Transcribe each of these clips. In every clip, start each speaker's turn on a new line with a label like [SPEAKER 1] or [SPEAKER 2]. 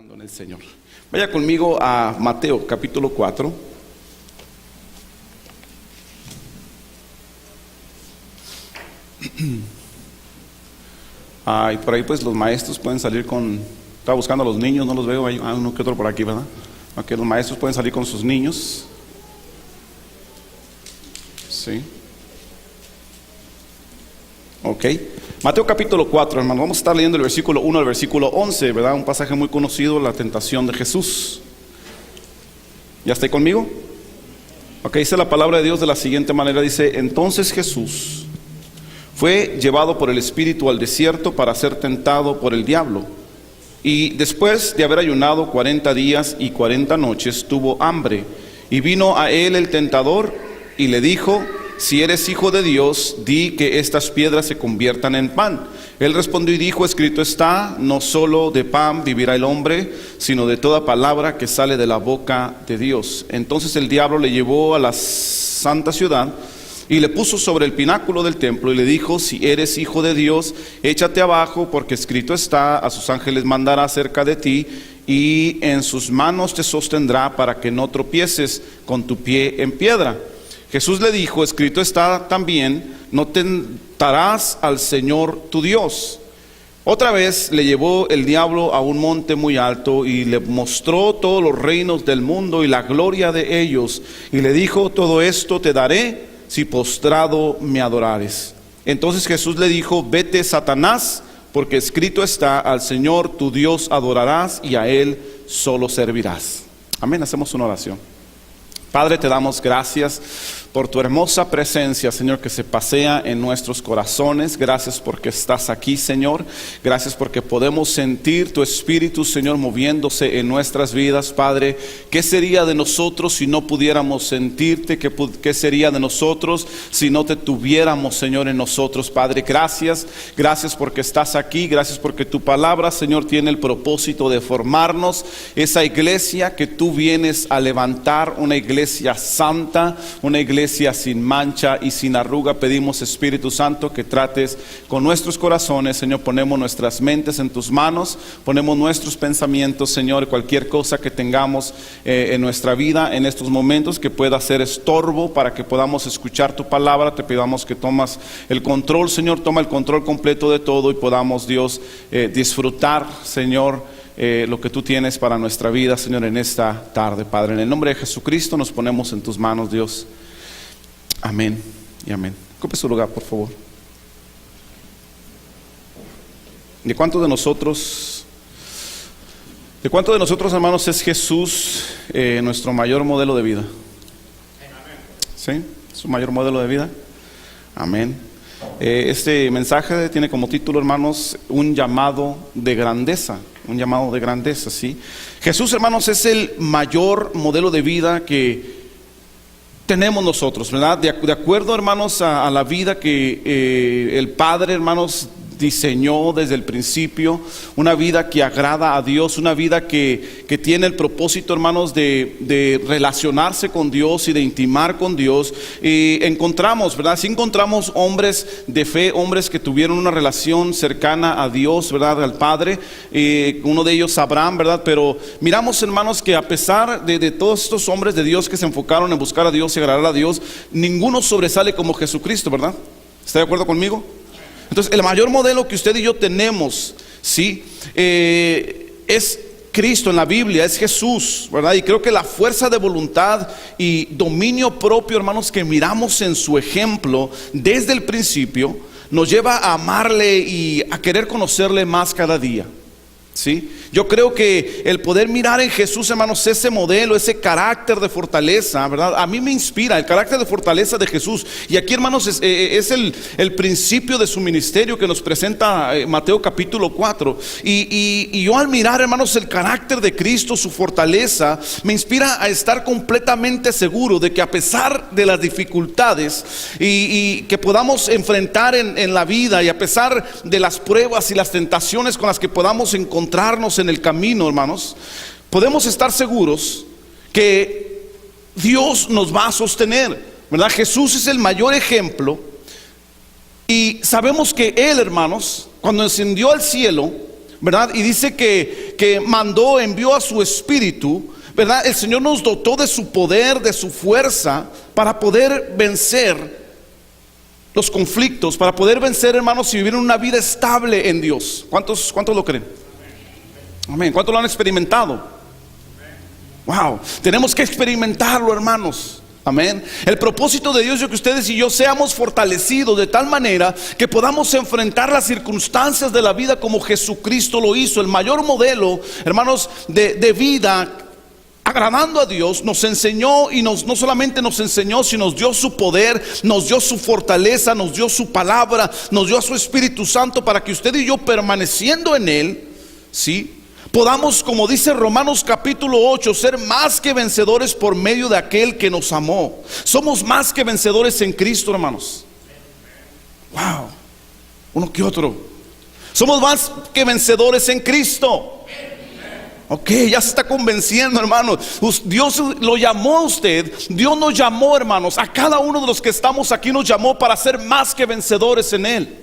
[SPEAKER 1] esperando en el Señor. Vaya conmigo a Mateo capítulo 4. Y por ahí pues los maestros pueden salir con... Estaba buscando a los niños, no los veo, hay uno que otro por aquí, ¿verdad? Ok, los maestros pueden salir con sus niños. Sí. Ok, Mateo capítulo 4, hermano, vamos a estar leyendo el versículo 1 al versículo 11, ¿verdad? Un pasaje muy conocido, la tentación de Jesús. ¿Ya está ahí conmigo? Ok, dice la palabra de Dios de la siguiente manera, dice: entonces Jesús fue llevado por el Espíritu al desierto para ser tentado por el diablo. Y después de haber ayunado 40 días y 40 noches, tuvo hambre. Y vino a él el tentador y le dijo: si eres hijo de Dios, di que estas piedras se conviertan en pan. Él respondió y dijo: escrito está, no solo de pan vivirá el hombre, sino de toda palabra que sale de la boca de Dios. Entonces el diablo le llevó a la santa ciudad y le puso sobre el pináculo del templo y le dijo: si eres hijo de Dios, échate abajo, porque escrito está, a sus ángeles mandará cerca de ti, y en sus manos te sostendrá para que no tropieces con tu pie en piedra. Jesús le dijo: escrito está también, no tentarás al Señor tu Dios. Otra vez le llevó el diablo a un monte muy alto y le mostró todos los reinos del mundo y la gloria de ellos, y le dijo: todo esto te daré si postrado me adorares. Entonces Jesús le dijo: vete, Satanás, porque escrito está, al Señor tu Dios adorarás y a Él solo servirás. Amén. Hacemos una oración. Padre, te damos gracias por tu hermosa presencia, Señor, que se pasea en nuestros corazones. Gracias porque estás aquí, Señor. Gracias porque podemos sentir tu Espíritu, Señor, moviéndose en nuestras vidas, Padre. ¿Qué sería de nosotros si no pudiéramos sentirte? ¿Qué sería de nosotros si no te tuviéramos, Señor, en nosotros, Padre? Gracias porque estás aquí. Gracias porque tu palabra, Señor, tiene el propósito de formarnos, esa iglesia que tú vienes a levantar, una iglesia santa, una iglesia sin mancha y sin arruga. Pedimos, Espíritu Santo, que trates con nuestros corazones, Señor. Ponemos nuestras mentes en tus manos, ponemos nuestros pensamientos, Señor. Cualquier cosa que tengamos en nuestra vida en estos momentos que pueda ser estorbo para que podamos escuchar tu palabra, te pedimos que tomas el control, Señor. Toma el control completo de todo y podamos, Dios, disfrutar, Señor, lo que tú tienes para nuestra vida, Señor, en esta tarde, Padre. En el nombre de Jesucristo nos ponemos en tus manos, Dios. Amén y amén. Ocupe su lugar, por favor. ¿De cuántos de nosotros, hermanos, es Jesús nuestro mayor modelo de vida? ¿Sí? ¿Su mayor modelo de vida? Amén. Este mensaje tiene como título, hermanos, un llamado de grandeza. Un llamado de grandeza, ¿sí? Jesús, hermanos, es el mayor modelo de vida que tenemos nosotros, ¿verdad? De acuerdo, hermanos, a la vida que el Padre, hermanos, diseñó desde el principio, una vida que agrada a Dios, una vida que tiene el propósito, hermanos, de relacionarse con Dios y de intimar con Dios. Y encontramos, ¿verdad? Sí encontramos hombres de fe, hombres que tuvieron una relación cercana a Dios, ¿verdad? Al Padre, uno de ellos Abraham, ¿verdad? Pero miramos, hermanos, que a pesar de todos estos hombres de Dios que se enfocaron en buscar a Dios y agradar a Dios, ninguno sobresale como Jesucristo, ¿verdad? ¿Está de acuerdo conmigo? Entonces, el mayor modelo que usted y yo tenemos, ¿sí? Es Cristo en la Biblia, es Jesús, ¿verdad? Y creo que la fuerza de voluntad y dominio propio, hermanos, que miramos en su ejemplo desde el principio, nos lleva a amarle y a querer conocerle más cada día, ¿sí? Yo creo que el poder mirar en Jesús, hermanos, ese modelo, ese carácter de fortaleza, ¿verdad? A mí me inspira el carácter de fortaleza de Jesús. Y aquí, hermanos, es el principio de su ministerio que nos presenta Mateo capítulo 4. Y yo al mirar, hermanos, el carácter de Cristo, su fortaleza, me inspira a estar completamente seguro de que a pesar de las dificultades y que podamos enfrentar en la vida, y a pesar de las pruebas y las tentaciones con las que podamos encontrarnos en el camino, hermanos, podemos estar seguros que Dios nos va a sostener, ¿verdad? Jesús es el mayor ejemplo y sabemos que Él, hermanos, cuando ascendió al cielo, ¿verdad? Y dice que envió a su espíritu, ¿verdad? El Señor nos dotó de su poder, de su fuerza, para poder vencer los conflictos, para poder vencer, hermanos, y vivir una vida estable en Dios. ¿Cuántos lo creen? Amén. ¿Cuántos lo han experimentado? Wow, tenemos que experimentarlo, hermanos. Amén. El propósito de Dios es que ustedes y yo seamos fortalecidos de tal manera que podamos enfrentar las circunstancias de la vida como Jesucristo lo hizo. El mayor modelo, hermanos, de vida agradando a Dios, nos enseñó y no solamente nos enseñó, sino nos dio su poder, nos dio su fortaleza, nos dio su palabra, nos dio a su Espíritu Santo para que usted y yo, permaneciendo en Él, ¿sí?, podamos, como dice Romanos capítulo 8, ser más que vencedores por medio de aquel que nos amó. Somos más que vencedores en Cristo, hermanos. Wow, uno que otro. Somos más que vencedores en Cristo. Ok, ya se está convenciendo, hermanos. Dios lo llamó a usted. Dios nos llamó, hermanos. A cada uno de los que estamos aquí nos llamó para ser más que vencedores en Él.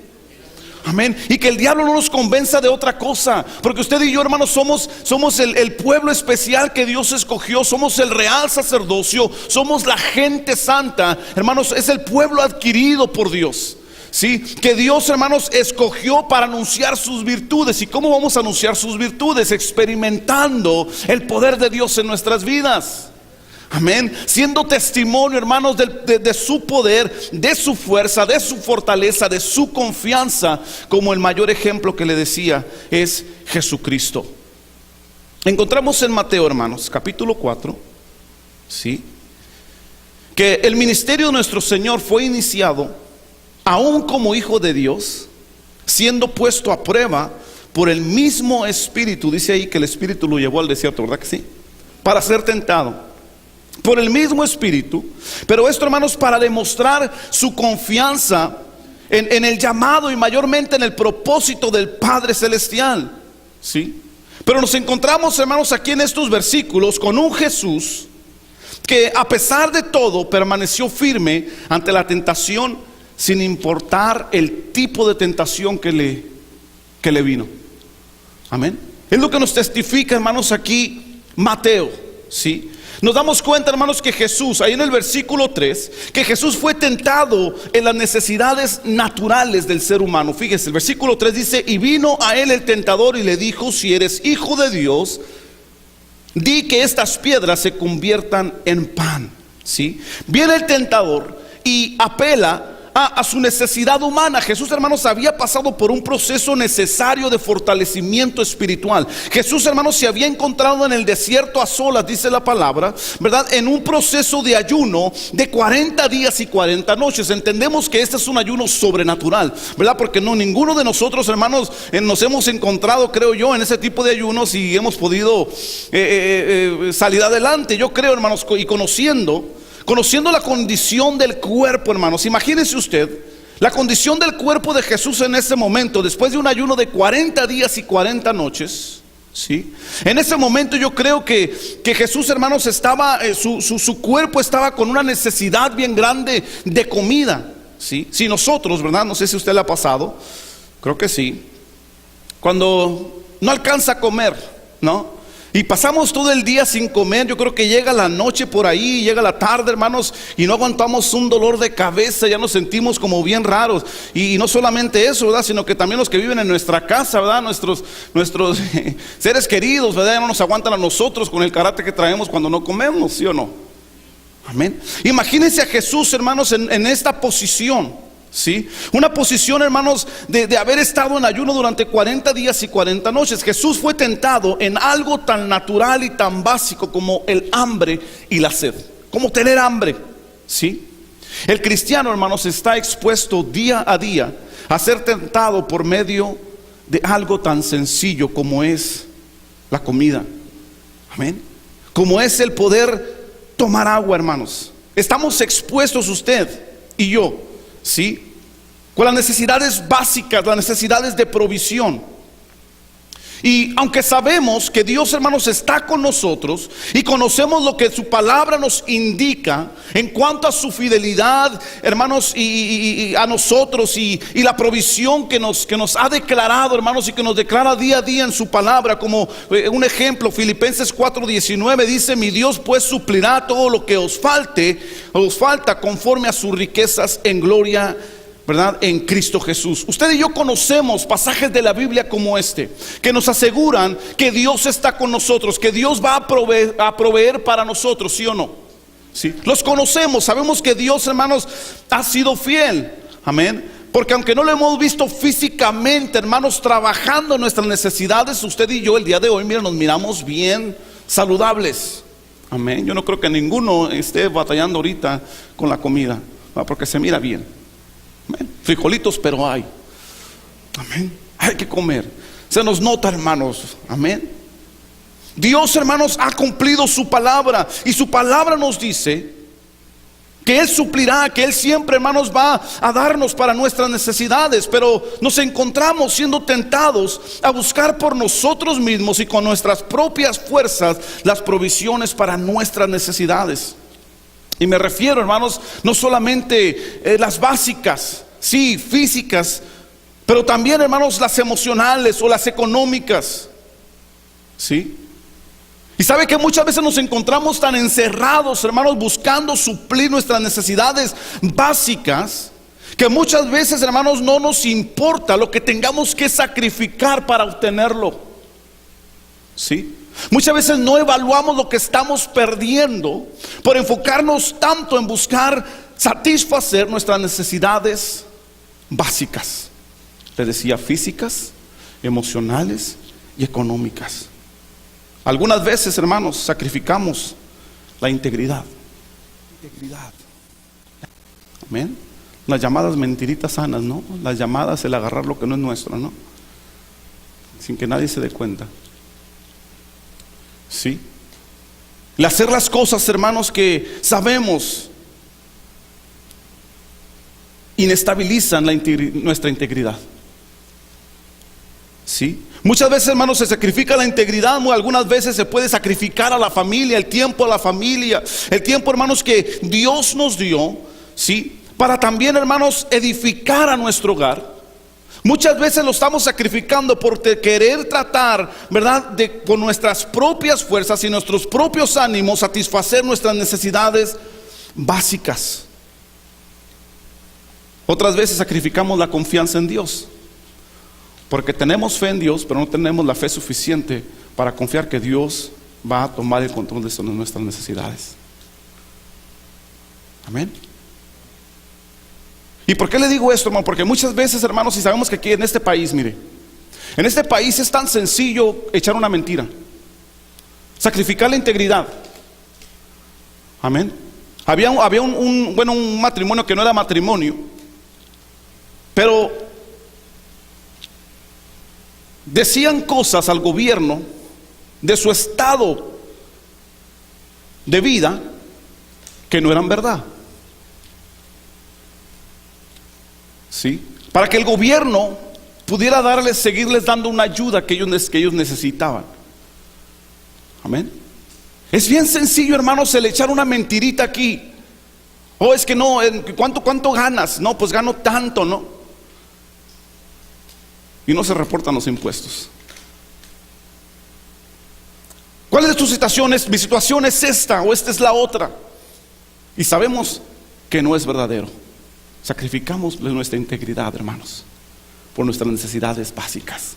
[SPEAKER 1] Amén. Y que el diablo no nos convenza de otra cosa, porque usted y yo, hermanos, somos el pueblo especial que Dios escogió. Somos el real sacerdocio. Somos la gente santa, hermanos. Es el pueblo adquirido por Dios, ¿sí? Que Dios, hermanos, escogió para anunciar sus virtudes. ¿Y cómo vamos a anunciar sus virtudes? Experimentando el poder de Dios en nuestras vidas. Amén. Siendo testimonio, hermanos, de su poder, de su fuerza, de su fortaleza, de su confianza. Como el mayor ejemplo que le decía es Jesucristo. Encontramos en Mateo, hermanos, capítulo 4, ¿sí?, que el ministerio de nuestro Señor fue iniciado aún como hijo de Dios, siendo puesto a prueba por el mismo Espíritu. Dice ahí que el Espíritu lo llevó al desierto, ¿verdad que sí? Para ser tentado por el mismo Espíritu. Pero esto, hermanos, para demostrar su confianza en el llamado y mayormente en el propósito del Padre Celestial, ¿sí? Pero nos encontramos, hermanos, aquí en estos versículos con un Jesús que, a pesar de todo, permaneció firme ante la tentación, sin importar el tipo de tentación que le vino. Amén. Es lo que nos testifica, hermanos, aquí Mateo, ¿sí? Nos damos cuenta, hermanos, que Jesús, ahí en el versículo 3, que Jesús fue tentado en las necesidades naturales del ser humano. Fíjese, el versículo 3 dice: y vino a él el tentador y le dijo: si eres hijo de Dios, di que estas piedras se conviertan en pan, ¿sí? Viene el tentador y apela a su necesidad humana. Jesús, hermanos, había pasado por un proceso necesario de fortalecimiento espiritual. Jesús, hermanos, se había encontrado en el desierto a solas, dice la palabra, ¿verdad?, en un proceso de ayuno de 40 días y 40 noches. Entendemos que este es un ayuno sobrenatural, ¿verdad? Porque ninguno de nosotros, hermanos, nos hemos encontrado, creo yo, en ese tipo de ayunos y hemos podido salir adelante. Yo creo, hermanos, y conociendo la condición del cuerpo, hermanos. Imagínense usted la condición del cuerpo de Jesús en ese momento, después de un ayuno de 40 días y 40 noches, ¿sí? En ese momento yo creo que Jesús, hermanos, estaba, su cuerpo estaba con una necesidad bien grande de comida, ¿sí? Si nosotros, ¿verdad? No sé si a usted le ha pasado, creo que sí, cuando no alcanza a comer, ¿no? Y pasamos todo el día sin comer. Yo creo que llega la noche por ahí, llega la tarde, hermanos, y no aguantamos un dolor de cabeza, ya nos sentimos como bien raros. Y no solamente eso, ¿verdad?, sino que también los que viven en nuestra casa, ¿verdad?, nuestros seres queridos, ¿verdad?, ya no nos aguantan a nosotros con el carácter que traemos cuando no comemos, ¿sí o no? Amén. Imagínense a Jesús, hermanos, en esta posición, ¿sí? Una posición, hermanos, de haber estado en ayuno durante 40 días y 40 noches. Jesús fue tentado en algo tan natural y tan básico como el hambre y la sed, como tener hambre, ¿sí? El cristiano, hermanos, está expuesto día a día a ser tentado por medio de algo tan sencillo como es la comida. Amén. Como es el poder tomar agua, hermanos. Estamos expuestos, usted y yo, ¿sí?, con las necesidades básicas, las necesidades de provisión. Y aunque sabemos que Dios, hermanos, está con nosotros y conocemos lo que su palabra nos indica en cuanto a su fidelidad, hermanos, y a nosotros y la provisión que nos ha declarado, hermanos, y que nos declara día a día en su palabra, como un ejemplo, Filipenses 4:19 dice: mi Dios pues suplirá todo lo que os falta conforme a sus riquezas en gloria, ¿verdad?, en Cristo Jesús. Usted y yo conocemos pasajes de la Biblia como este, que nos aseguran que Dios está con nosotros, que Dios va a proveer para nosotros, ¿sí o no? ¿Sí? Los conocemos, sabemos que Dios, hermanos, ha sido fiel. Amén. Porque aunque no lo hemos visto físicamente, hermanos, trabajando en nuestras necesidades, usted y yo el día de hoy, mira, nos miramos bien saludables. Amén. Yo no creo que ninguno esté batallando ahorita con la comida, porque se mira bien. Amén. Frijolitos, pero hay. Amén. Hay que comer. Se nos nota, hermanos. Amén. Dios, hermanos, ha cumplido su palabra. Y su palabra nos dice que Él suplirá, que Él siempre, hermanos, va a darnos para nuestras necesidades. Pero nos encontramos siendo tentados a buscar por nosotros mismos y con nuestras propias fuerzas las provisiones para nuestras necesidades. Y me refiero, hermanos, no solamente las básicas, sí, físicas, pero también, hermanos, las emocionales o las económicas. ¿Sí? Y sabe que muchas veces nos encontramos tan encerrados, hermanos, buscando suplir nuestras necesidades básicas, que muchas veces, hermanos, no nos importa lo que tengamos que sacrificar para obtenerlo. ¿Sí? Muchas veces no evaluamos lo que estamos perdiendo por enfocarnos tanto en buscar satisfacer nuestras necesidades básicas. Le decía, físicas, emocionales y económicas. Algunas veces, hermanos, sacrificamos la integridad. Amén. Las llamadas mentiritas sanas, ¿no? Las llamadas el agarrar lo que no es nuestro, ¿no? Sin que nadie se dé cuenta. ¿Sí? El hacer las cosas, hermanos, que sabemos inestabilizan nuestra integridad. ¿Sí? Muchas veces, hermanos, se sacrifica la integridad. Algunas veces se puede sacrificar a la familia, el tiempo a la familia, el tiempo, hermanos, que Dios nos dio, ¿sí?, para también, hermanos, edificar a nuestro hogar. Muchas veces lo estamos sacrificando por querer tratar, ¿verdad?, con nuestras propias fuerzas y nuestros propios ánimos satisfacer nuestras necesidades básicas. Otras veces sacrificamos la confianza en Dios, porque tenemos fe en Dios, pero no tenemos la fe suficiente para confiar que Dios va a tomar el control de nuestras necesidades. Amén. ¿Y por qué le digo esto, hermano? Porque muchas veces, hermanos, y sabemos que aquí en este país, mire, en este país es tan sencillo echar una mentira, sacrificar la integridad. Amén. Había un matrimonio que no era matrimonio, pero decían cosas al gobierno de su estado de vida que no eran verdad. ¿Sí? Para que el gobierno pudiera seguirles dando una ayuda que ellos necesitaban. Amén. Es bien sencillo, hermanos, el echar una mentirita aquí. Oh, es que no, ¿cuánto ganas? No, pues gano tanto, ¿no? Y no se reportan los impuestos. ¿Cuál es tu situación? Mi situación es esta, o esta es la otra. Y sabemos que no es verdadero. Sacrificamos nuestra integridad, hermanos, por nuestras necesidades básicas.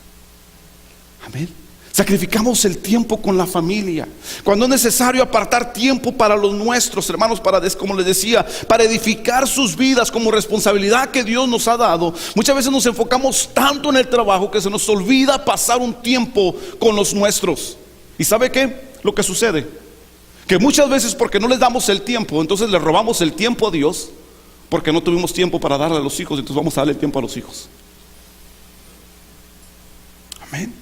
[SPEAKER 1] Amén. Sacrificamos el tiempo con la familia, cuando es necesario apartar tiempo para los nuestros, hermanos, como les decía, para edificar sus vidas como responsabilidad que Dios nos ha dado. Muchas veces nos enfocamos tanto en el trabajo que se nos olvida pasar un tiempo con los nuestros. ¿Y sabe qué? Lo que sucede, que muchas veces, porque no les damos el tiempo, entonces le robamos el tiempo a Dios, porque no tuvimos tiempo para darle a los hijos, entonces vamos a darle el tiempo a los hijos. Amén.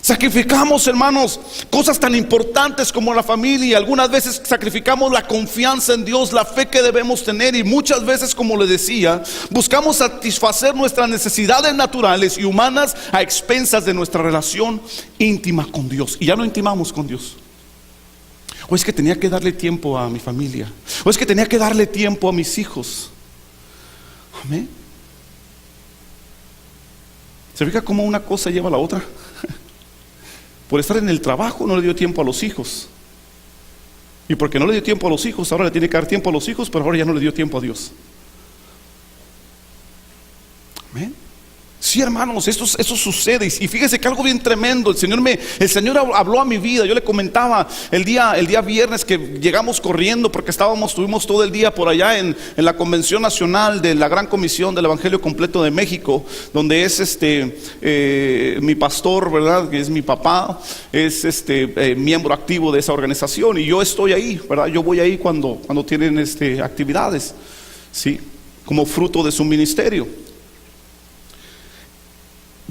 [SPEAKER 1] Sacrificamos, hermanos, cosas tan importantes como la familia. Algunas veces sacrificamos la confianza en Dios, la fe que debemos tener. Y muchas veces, como le decía, buscamos satisfacer nuestras necesidades naturales y humanas a expensas de nuestra relación íntima con Dios. Y ya no intimamos con Dios. O es que tenía que darle tiempo a mi familia, o es que tenía que darle tiempo a mis hijos. Amén. ¿Se fija cómo una cosa lleva a la otra? Por estar en el trabajo no le dio tiempo a los hijos. Y porque no le dio tiempo a los hijos, ahora le tiene que dar tiempo a los hijos, pero ahora ya no le dio tiempo a Dios. Amén. Sí, hermanos, eso sucede. Y fíjese que algo bien tremendo. El Señor habló a mi vida. Yo le comentaba el día viernes que llegamos corriendo porque estuvimos todo el día por allá en la Convención Nacional de la Gran Comisión del Evangelio Completo de México, donde es mi pastor, ¿verdad? Que es mi papá, es miembro activo de esa organización, y yo estoy ahí, ¿verdad? Yo voy ahí cuando tienen actividades, ¿sí? Como fruto de su ministerio.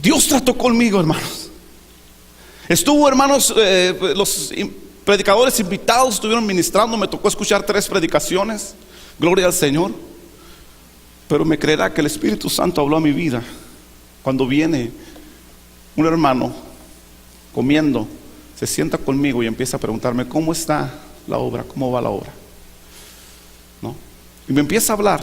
[SPEAKER 1] Dios trató conmigo, hermanos. Estuvo, hermanos, los predicadores invitados estuvieron ministrando. Me tocó escuchar 3 predicaciones. Gloria al Señor. Pero me creerá que el Espíritu Santo habló a mi vida cuando viene un hermano comiendo, se sienta conmigo y empieza a preguntarme: ¿cómo está la obra? ¿Cómo va la obra? ¿No? Y me empieza a hablar.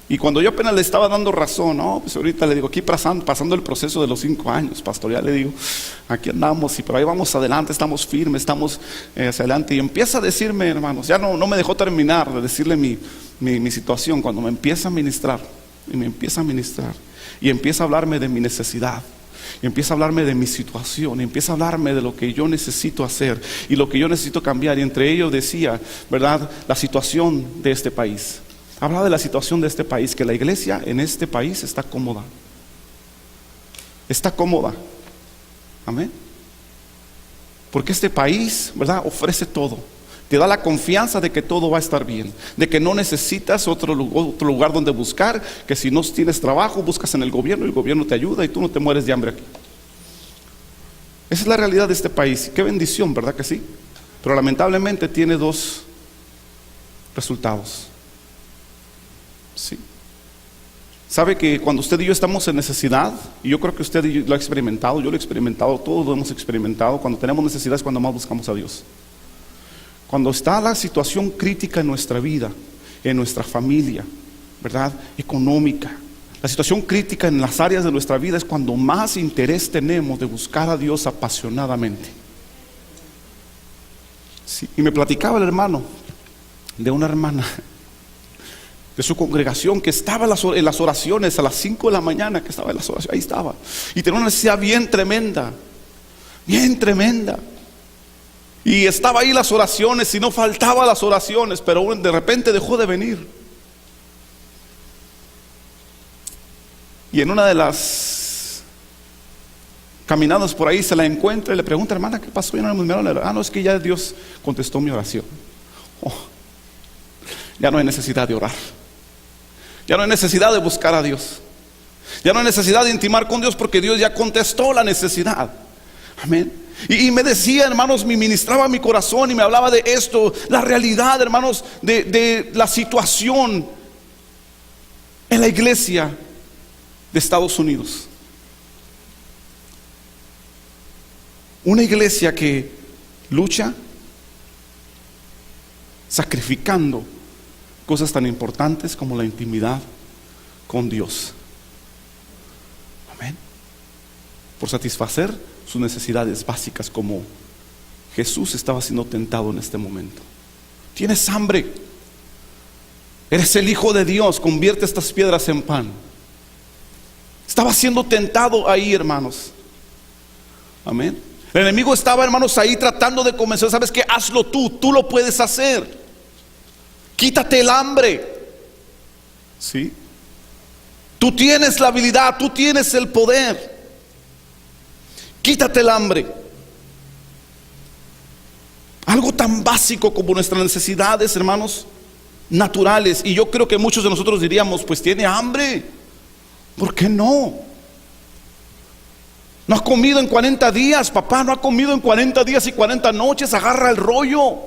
[SPEAKER 1] Y cuando yo apenas le estaba dando razón, no, pues ahorita le digo, aquí pasando el proceso de los 5 años, pastor, ya le digo, aquí andamos, y por ahí vamos adelante, estamos firmes, estamos hacia adelante. Y empieza a decirme, hermanos, ya no me dejó terminar de decirle mi situación, cuando me empieza a ministrar, y empieza a hablarme de mi necesidad, y empieza a hablarme de mi situación, y empieza a hablarme de lo que yo necesito hacer, y lo que yo necesito cambiar. Y entre ellos decía, ¿verdad?, la situación de este país. Hablaba de la situación de este país, que la iglesia en este país está cómoda. Está cómoda. Amén. Porque este país, ¿verdad?, ofrece todo. Te da la confianza de que todo va a estar bien, de que no necesitas otro lugar donde buscar, que si no tienes trabajo, buscas en el gobierno te ayuda y tú no te mueres de hambre aquí. Esa es la realidad de este país. Qué bendición, ¿verdad que sí? Pero lamentablemente tiene 2 resultados. Sí. Sabe que cuando usted y yo estamos en necesidad, y yo creo que usted lo ha experimentado, yo lo he experimentado, todos lo hemos experimentado, cuando tenemos necesidad es cuando más buscamos a Dios. Cuando está la situación crítica en nuestra vida, en nuestra familia, ¿verdad?, económica, la situación crítica en las áreas de nuestra vida, es cuando más interés tenemos de buscar a Dios apasionadamente. Sí. Y me platicaba el hermano de una hermana de su congregación que estaba en las oraciones a las 5 de la mañana, que estaba en las oraciones, ahí estaba, y tenía una necesidad bien tremenda, y estaba ahí las oraciones, y no faltaba las oraciones, pero de repente dejó de venir. Y en una de las caminadas por ahí se la encuentra y le pregunta: hermana, ¿qué pasó? No, es que ya Dios contestó mi oración. Ya no hay necesidad de orar. Ya no hay necesidad de buscar a Dios. Ya no hay necesidad de intimar con Dios, porque Dios ya contestó la necesidad. Amén. Y me decía, hermanos, me ministraba mi corazón y me hablaba de esto, la realidad, hermanos, de la situación en la iglesia de Estados Unidos. Una iglesia que lucha sacrificando cosas tan importantes como la intimidad con Dios. Amén. Por satisfacer sus necesidades básicas, como Jesús estaba siendo tentado en este momento. Tienes hambre, eres el Hijo de Dios, convierte estas piedras en pan. Estaba siendo tentado ahí, hermanos. Amén. El enemigo estaba, hermanos, ahí tratando de convencer. ¿Sabes qué? Hazlo tú lo puedes hacer. Quítate el hambre. ¿Sí? Tú tienes la habilidad, tú tienes el poder. Quítate el hambre. Algo tan básico como nuestras necesidades, hermanos, naturales. Y yo creo que muchos de nosotros diríamos: pues tiene hambre, ¿por qué no? No ha comido en 40 días, papá, no ha comido en 40 días y 40 noches, agarra el rollo.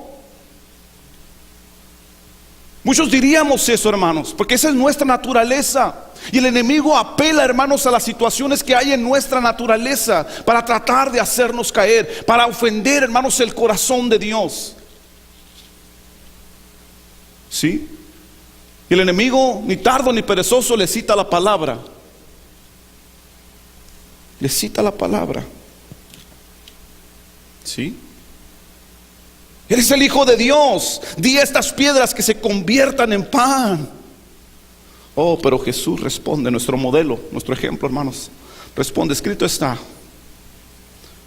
[SPEAKER 1] Muchos diríamos eso, hermanos, porque esa es nuestra naturaleza. Y el enemigo apela, hermanos, a las situaciones que hay en nuestra naturaleza para tratar de hacernos caer, para ofender, hermanos, el corazón de Dios. ¿Sí? Y el enemigo, ni tardo ni perezoso, le cita la palabra. Le cita la palabra. ¿Sí? Eres el Hijo de Dios. Di a estas piedras que se conviertan en pan. Oh, pero Jesús responde, nuestro modelo, nuestro ejemplo, hermanos. Responde, escrito está.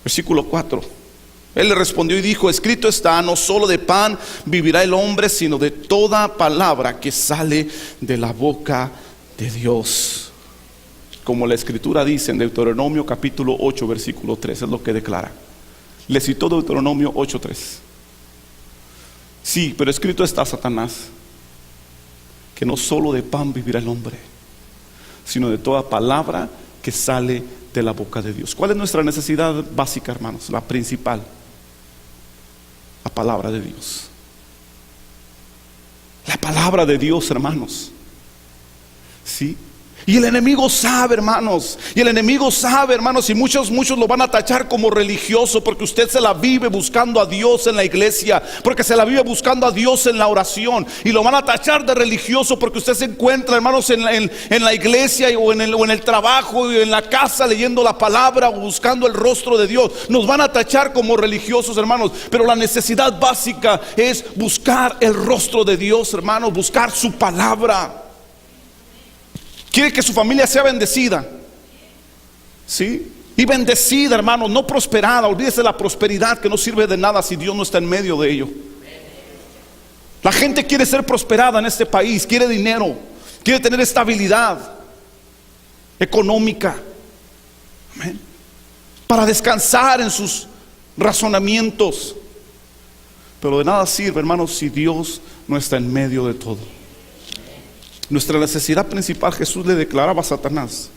[SPEAKER 1] Versículo 4. Él le respondió y dijo, escrito está, no solo de pan vivirá el hombre, sino de toda palabra que sale de la boca de Dios. Como la escritura dice en Deuteronomio capítulo 8 versículo 3, es lo que declara. Le citó Deuteronomio 8:3. Sí, pero escrito está, Satanás, que no solo de pan vivirá el hombre, sino de toda palabra que sale de la boca de Dios. ¿Cuál es nuestra necesidad básica, hermanos? La principal. La palabra de Dios. La palabra de Dios, hermanos. ¿Sí? Y el enemigo sabe, hermanos. Y el enemigo sabe, hermanos. Y muchos lo van a tachar como religioso, porque usted se la vive buscando a Dios en la iglesia, porque se la vive buscando a Dios en la oración. Y lo van a tachar de religioso porque usted se encuentra, hermanos, en la iglesia o en el trabajo y en la casa leyendo la palabra o buscando el rostro de Dios. Nos van a tachar como religiosos, hermanos. Pero la necesidad básica es buscar el rostro de Dios, hermanos. Buscar su palabra. Quiere que su familia sea bendecida. ¿Sí? Y bendecida, hermano, no prosperada. Olvídese de la prosperidad, que no sirve de nada si Dios no está en medio de ello. La gente quiere ser prosperada en este país. Quiere dinero. Quiere tener estabilidad económica. Amén. Para descansar en sus razonamientos. Pero de nada sirve, hermanos, si Dios no está en medio de todo. Nuestra necesidad principal, Jesús le declaraba a Satanás: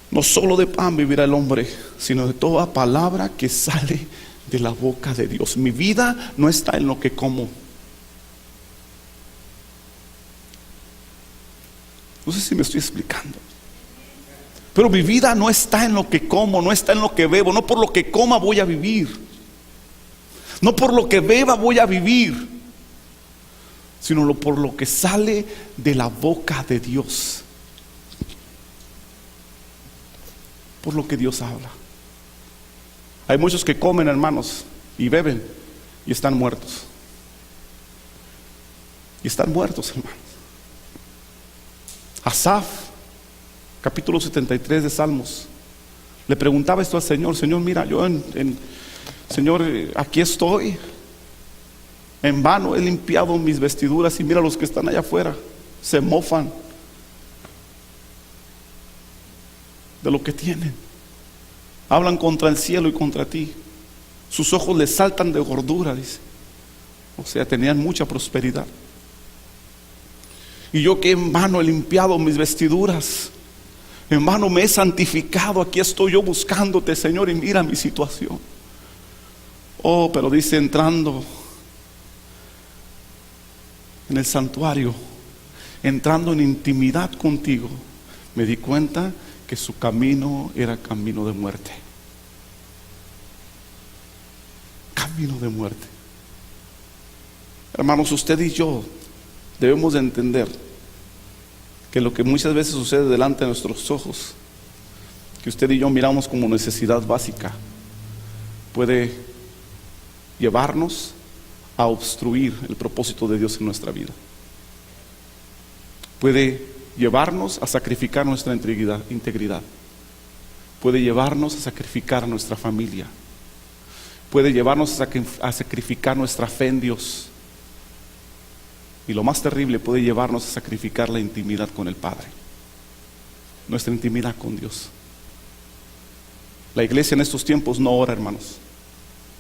[SPEAKER 1] no solo de pan vivirá el hombre, sino de toda palabra que sale de la boca de Dios. Mi vida no está en lo que como. No sé si me estoy explicando. Pero mi vida no está en lo que como, no está en lo que bebo. No por lo que coma voy a vivir. No por lo que beba voy a vivir, sino por lo que sale de la boca de Dios. Por lo que Dios habla. Hay muchos que comen, hermanos, y beben y están muertos. Y están muertos, hermanos. Asaf, capítulo 73 de Salmos, le preguntaba esto al Señor: Señor, mira, yo Señor, aquí estoy. En vano he limpiado mis vestiduras y mira los que están allá afuera, se mofan de lo que tienen. Hablan contra el cielo y contra ti. Sus ojos les saltan de gordura, dice. O sea, tenían mucha prosperidad. Y yo que en vano he limpiado mis vestiduras, en vano me he santificado, aquí estoy yo buscándote, Señor, y mira mi situación. Oh, pero dice, entrando en el santuario, entrando en intimidad contigo, me di cuenta que su camino era camino de muerte. Camino de muerte. Hermanos, usted y yo debemos de entender que lo que muchas veces sucede delante de nuestros ojos, que usted y yo miramos como necesidad básica, puede llevarnos a obstruir el propósito de Dios en nuestra vida. Puede llevarnos a sacrificar nuestra integridad. Puede llevarnos a sacrificar a nuestra familia. Puede llevarnos a sacrificar nuestra fe en Dios. Y lo más terrible, puede llevarnos a sacrificar la intimidad con el Padre. Nuestra intimidad con Dios. La iglesia en estos tiempos no ora, hermanos.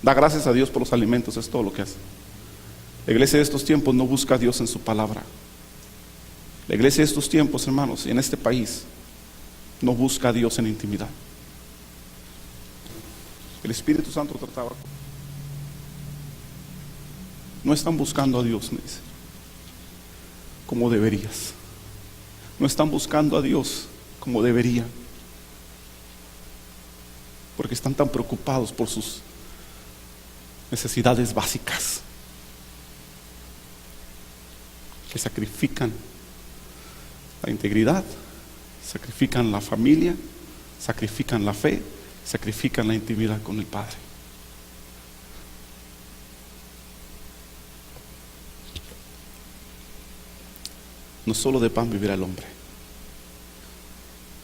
[SPEAKER 1] Da gracias a Dios por los alimentos, es todo lo que hace. La iglesia de estos tiempos no busca a Dios en su palabra. La iglesia de estos tiempos, hermanos, en este país, no busca a Dios en intimidad. El Espíritu Santo trataba. No están buscando a Dios, me dice, como deberías. No están buscando a Dios como deberían, porque están tan preocupados por sus necesidades básicas, que sacrifican la integridad, sacrifican la familia, sacrifican la fe, sacrifican la intimidad con el Padre. No solo de pan vivirá el hombre.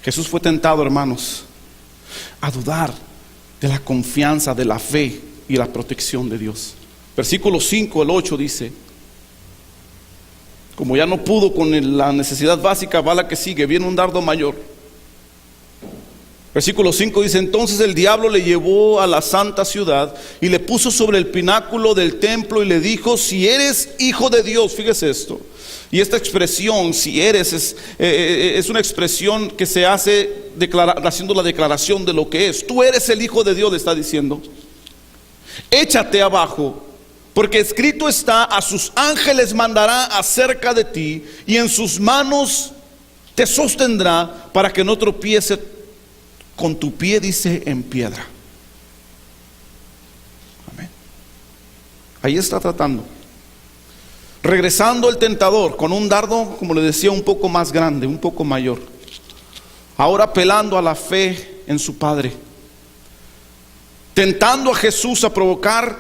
[SPEAKER 1] Jesús fue tentado, hermanos, a dudar de la confianza, de la fe y la protección de Dios. Versículo 5, el 8 dice: como ya no pudo con la necesidad básica, va la que sigue, viene un dardo mayor. Versículo 5 dice: entonces el diablo le llevó a la santa ciudad y le puso sobre el pináculo del templo y le dijo: si eres hijo de Dios. Fíjese esto. Y esta expresión, si eres, es una expresión que se hace haciendo la declaración de lo que es. Tú eres el hijo de Dios, le está diciendo. Échate abajo, porque escrito está: a sus ángeles mandará acerca de ti, y en sus manos te sostendrá para que no tropiece con tu pie, dice, en piedra. Amén. Ahí está tratando. Regresando el tentador con un dardo, como le decía, un poco más grande, un poco mayor. Ahora apelando a la fe en su Padre, tentando a Jesús a provocar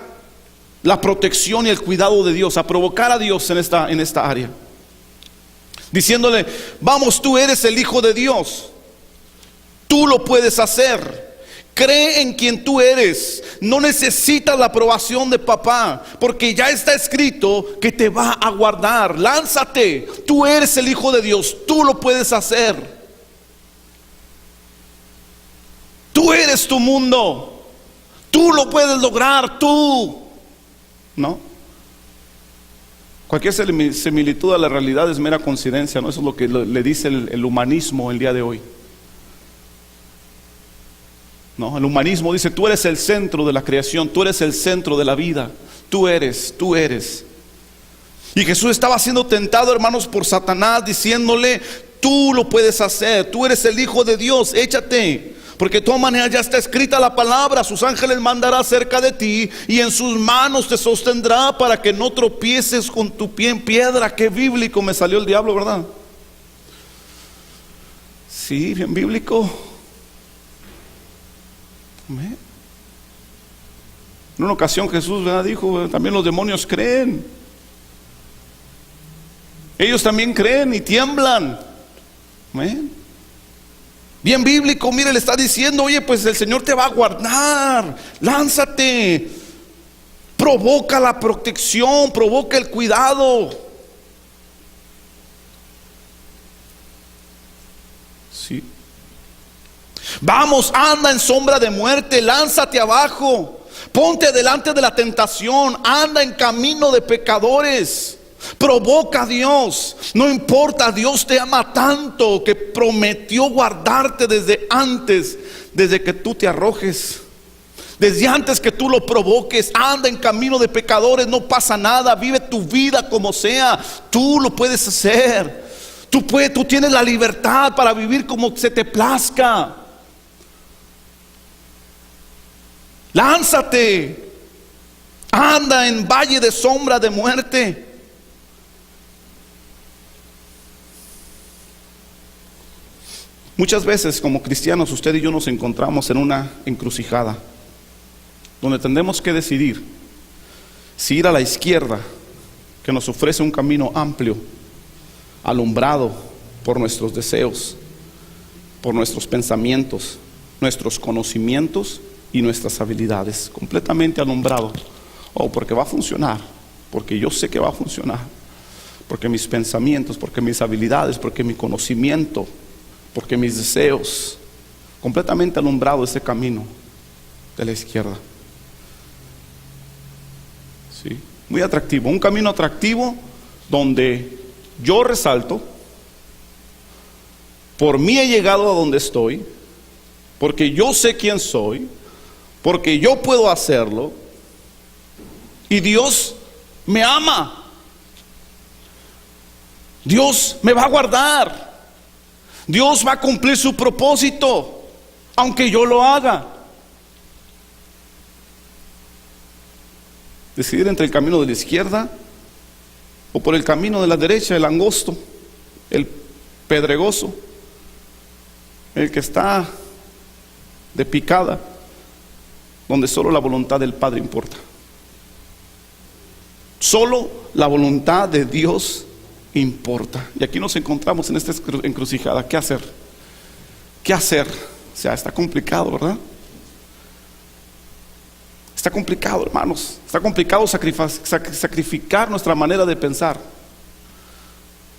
[SPEAKER 1] la protección y el cuidado de Dios, a provocar a Dios en esta área, diciéndole: vamos, tú eres el Hijo de Dios, tú lo puedes hacer. Cree en quien tú eres. No necesitas la aprobación de papá, porque ya está escrito que te va a guardar. Lánzate, tú eres el Hijo de Dios, tú lo puedes hacer. Tú eres tu mundo, tú lo puedes lograr, tú. ¿No? Cualquier similitud a la realidad es mera coincidencia, ¿no? Eso es lo que le dice el humanismo el día de hoy. No, el humanismo dice: tú eres el centro de la creación, tú eres el centro de la vida, tú eres. Y Jesús estaba siendo tentado, hermanos, por Satanás, diciéndole: tú lo puedes hacer, tú eres el Hijo de Dios, échate, porque de todas maneras ya está escrita la palabra: sus ángeles mandará cerca de ti, y en sus manos te sostendrá para que no tropieces con tu pie en piedra. Qué bíblico me salió el diablo, ¿verdad? Sí, bien bíblico. En una ocasión Jesús, ¿verdad?, dijo: también los demonios creen. Ellos también creen y tiemblan. Amén. Bien bíblico, mire, le está diciendo: oye, pues el Señor te va a guardar. Lánzate. Provoca la protección, provoca el cuidado. Sí. Vamos, anda en sombra de muerte, lánzate abajo, ponte delante de la tentación, anda en camino de pecadores, provoca a Dios. No importa, Dios te ama tanto que prometió guardarte desde antes, desde que tú te arrojes, desde antes que tú lo provoques. Anda en camino de pecadores, no pasa nada, vive tu vida como sea, tú lo puedes hacer. Tú tienes la libertad para vivir como se te plazca. Lánzate, anda en valle de sombra de muerte. Muchas veces como cristianos usted y yo nos encontramos en una encrucijada donde tendremos que decidir si ir a la izquierda, que nos ofrece un camino amplio, alumbrado por nuestros deseos, por nuestros pensamientos, nuestros conocimientos y nuestras habilidades, completamente alumbrado. Porque va a funcionar, porque yo sé que va a funcionar, porque mis pensamientos, porque mis habilidades, porque mi conocimiento, porque mis deseos, completamente alumbrado ese camino de la izquierda. Sí, muy atractivo, un camino atractivo donde yo resalto: por mí he llegado a donde estoy, porque yo sé quién soy, porque yo puedo hacerlo y Dios me ama. Dios me va a guardar. Dios va a cumplir su propósito, aunque yo lo haga. Decidir entre el camino de la izquierda o por el camino de la derecha, el angosto, el pedregoso, el que está de picada, donde solo la voluntad del Padre importa. Solo la voluntad de Dios importa. Y aquí nos encontramos en esta encrucijada. ¿Qué hacer? ¿Qué hacer? O sea, está complicado, ¿verdad? Está complicado, hermanos. Está complicado sacrificar nuestra manera de pensar.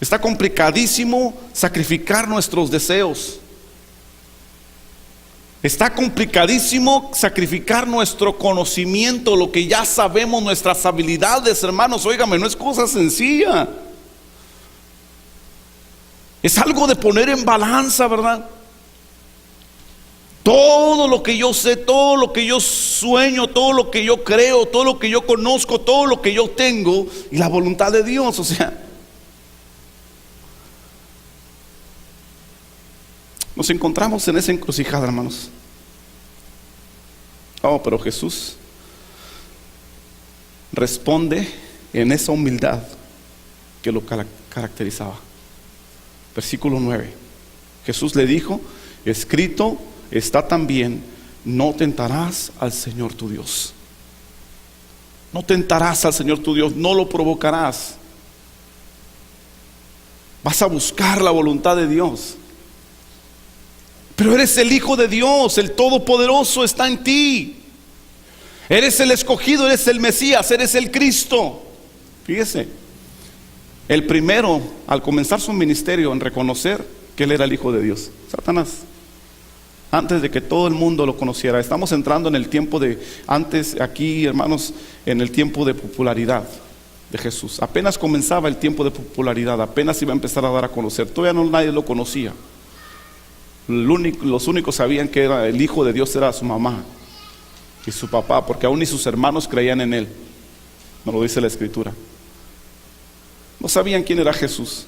[SPEAKER 1] Está complicadísimo sacrificar nuestros deseos. Está complicadísimo sacrificar nuestro conocimiento, lo que ya sabemos, nuestras habilidades, hermanos. Óigame, no es cosa sencilla. Es algo de poner en balanza, ¿verdad? Todo lo que yo sé, todo lo que yo sueño, todo lo que yo creo, todo lo que yo conozco, todo lo que yo tengo y la voluntad de Dios, o sea, nos encontramos en esa encrucijada, hermanos. Oh, pero Jesús responde en esa humildad que lo caracterizaba. Versículo 9. Jesús le dijo: escrito está también, no tentarás al Señor tu Dios. No tentarás al Señor tu Dios, no lo provocarás. Vas a buscar la voluntad de Dios. Pero eres el Hijo de Dios, el Todopoderoso está en ti. Eres el escogido, eres el Mesías, eres el Cristo. Fíjese, el primero al comenzar su ministerio en reconocer que Él era el Hijo de Dios, Satanás. Antes de que todo el mundo lo conociera. Estamos entrando en el tiempo de, antes aquí, hermanos, en el tiempo de popularidad de Jesús. Apenas comenzaba el tiempo de popularidad, apenas iba a empezar a dar a conocer. Todavía no nadie lo conocía. Los únicos sabían que era el Hijo de Dios, era su mamá y su papá, porque aún ni sus hermanos creían en Él. Nos lo dice la Escritura. No sabían quién era Jesús.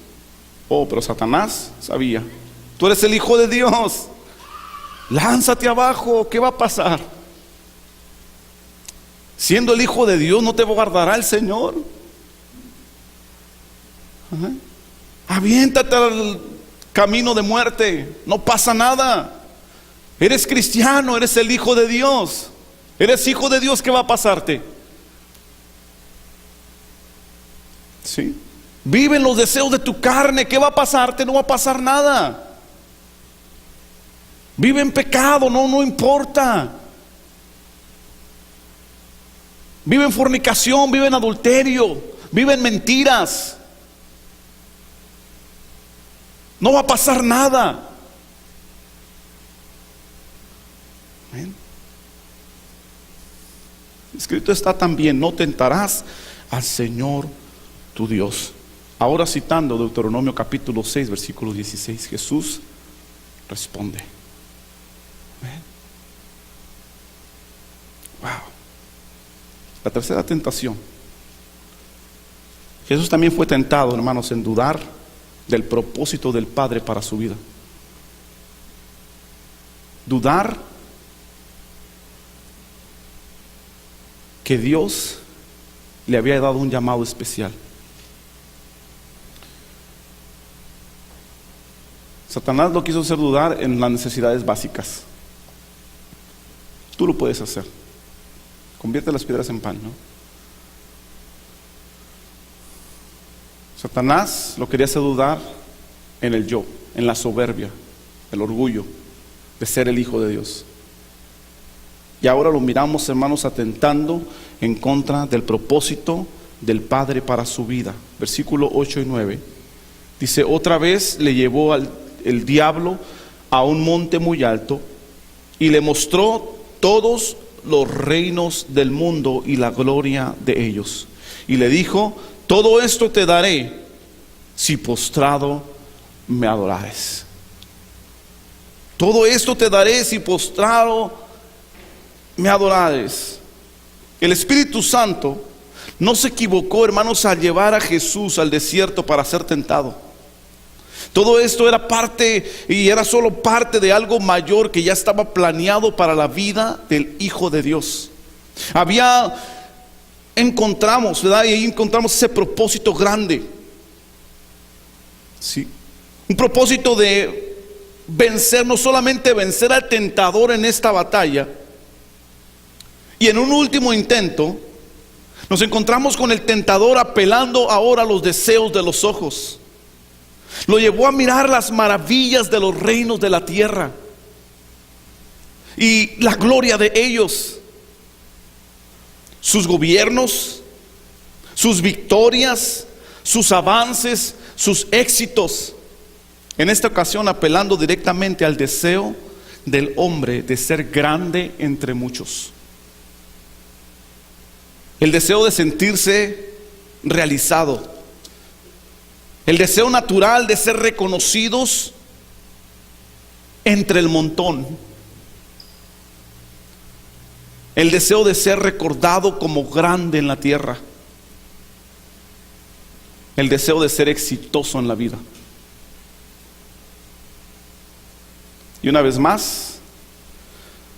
[SPEAKER 1] Oh, pero Satanás sabía. Tú eres el Hijo de Dios. Lánzate abajo, ¿qué va a pasar? Siendo el Hijo de Dios, ¿no te guardará el Señor? Ajá. Aviéntate al camino de muerte, no pasa nada. Eres cristiano, eres el Hijo de Dios. Eres Hijo de Dios, ¿qué va a pasarte? ¿Sí? Vive en los deseos de tu carne, ¿qué va a pasarte? No va a pasar nada. Vive en pecado, no importa. Vive en fornicación, vive en adulterio, vive en mentiras. No va a pasar nada. ¿Ven? Escrito está también: no tentarás al Señor tu Dios. Ahora citando Deuteronomio capítulo 6, versículo 16, Jesús responde. ¿Ven? Wow. La tercera tentación. Jesús también fue tentado, hermanos, en dudar del propósito del Padre para su vida. Dudar que Dios le había dado un llamado especial. Satanás lo quiso hacer dudar en las necesidades básicas. Tú lo puedes hacer. Convierte las piedras en pan, ¿no? Satanás lo quería hacer dudar en el yo, en la soberbia, el orgullo de ser el Hijo de Dios. Y ahora lo miramos, hermanos, atentando en contra del propósito del Padre para su vida. Versículo 8 y 9. Dice: otra vez le llevó el diablo a un monte muy alto y le mostró todos los reinos del mundo y la gloria de ellos. Y le dijo: todo esto te daré si postrado me adorares. Todo esto te daré si postrado me adorares. El Espíritu Santo no se equivocó, hermanos, al llevar a Jesús al desierto para ser tentado. Todo esto era parte y era solo parte de algo mayor que ya estaba planeado para la vida del Hijo de Dios. Encontramos, ¿verdad? Y ahí encontramos ese propósito grande. Sí. Un propósito de vencer, no solamente vencer al tentador en esta batalla. Y en un último intento, nos encontramos con el tentador apelando ahora a los deseos de los ojos. Lo llevó a mirar las maravillas de los reinos de la tierra y la gloria de ellos, sus gobiernos, sus victorias, sus avances, sus éxitos. En esta ocasión apelando directamente al deseo del hombre de ser grande entre muchos. El deseo de sentirse realizado. El deseo natural de ser reconocidos entre el montón. El deseo de ser recordado como grande en la tierra. El deseo de ser exitoso en la vida. Y una vez más,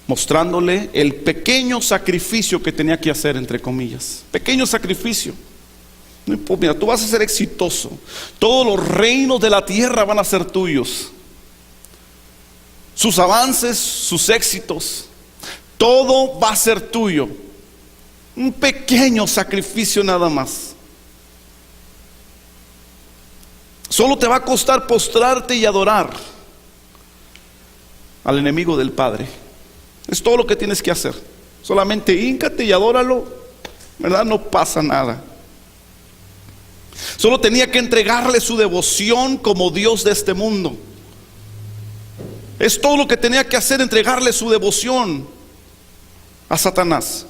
[SPEAKER 1] mostrándole el pequeño sacrificio que tenía que hacer, entre comillas. Pequeño sacrificio. Mira, tú vas a ser exitoso. Todos los reinos de la tierra van a ser tuyos. Sus avances, sus éxitos, todo va a ser tuyo. Un pequeño sacrificio nada más. Solo te va a costar postrarte y adorar al enemigo del Padre. Es todo lo que tienes que hacer. Solamente híncate y adóralo, ¿verdad? No pasa nada. Solo tenía que entregarle su devoción como Dios de este mundo. Es todo lo que tenía que hacer, entregarle su devoción a Satanás.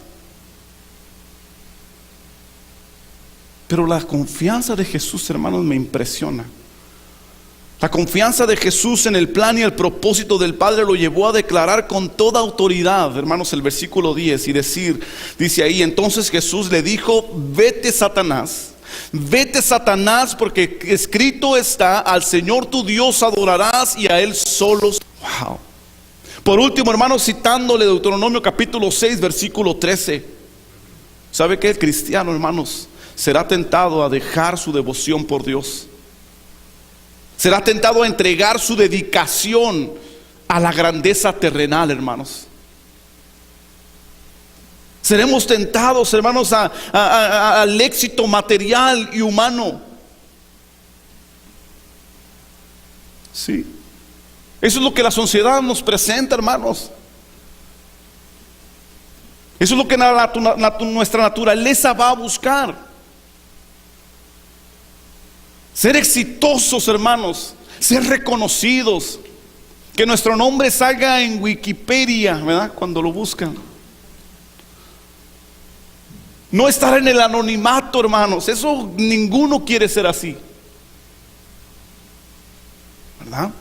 [SPEAKER 1] Pero la confianza de Jesús, hermanos, me impresiona. La confianza de Jesús en el plan y el propósito del Padre lo llevó a declarar con toda autoridad, hermanos, el versículo 10 y dice ahí: entonces Jesús le dijo: vete, Satanás, porque escrito está, al Señor tu Dios adorarás y a Él solo. Wow. Por último, hermanos, citándole Deuteronomio capítulo 6, versículo 13. ¿Sabe qué? El cristiano, hermanos, será tentado a dejar su devoción por Dios. Será tentado a entregar su dedicación a la grandeza terrenal, hermanos. Seremos tentados, hermanos, al éxito material y humano. Sí. Eso es lo que la sociedad nos presenta, hermanos. Eso es lo que nuestra naturaleza va a buscar. Ser exitosos, hermanos. Ser reconocidos. Que nuestro nombre salga en Wikipedia, ¿verdad? Cuando lo buscan. No estar en el anonimato, hermanos. Eso ninguno quiere ser así, ¿verdad?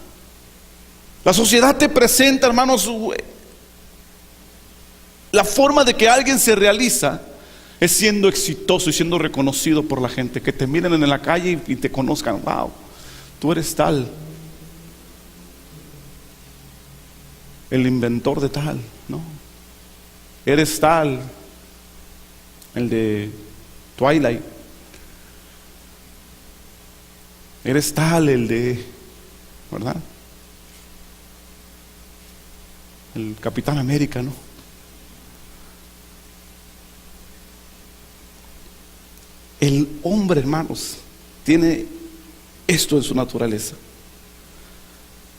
[SPEAKER 1] La sociedad te presenta, hermanos, la forma de que alguien se realiza es siendo exitoso y siendo reconocido por la gente. Que te miren en la calle y te conozcan. Wow, tú eres tal, el inventor de tal, ¿no? Eres tal, el de Twilight. Eres tal, el de, ¿verdad? El Capitán América, ¿no? El hombre, hermanos, tiene esto en su naturaleza.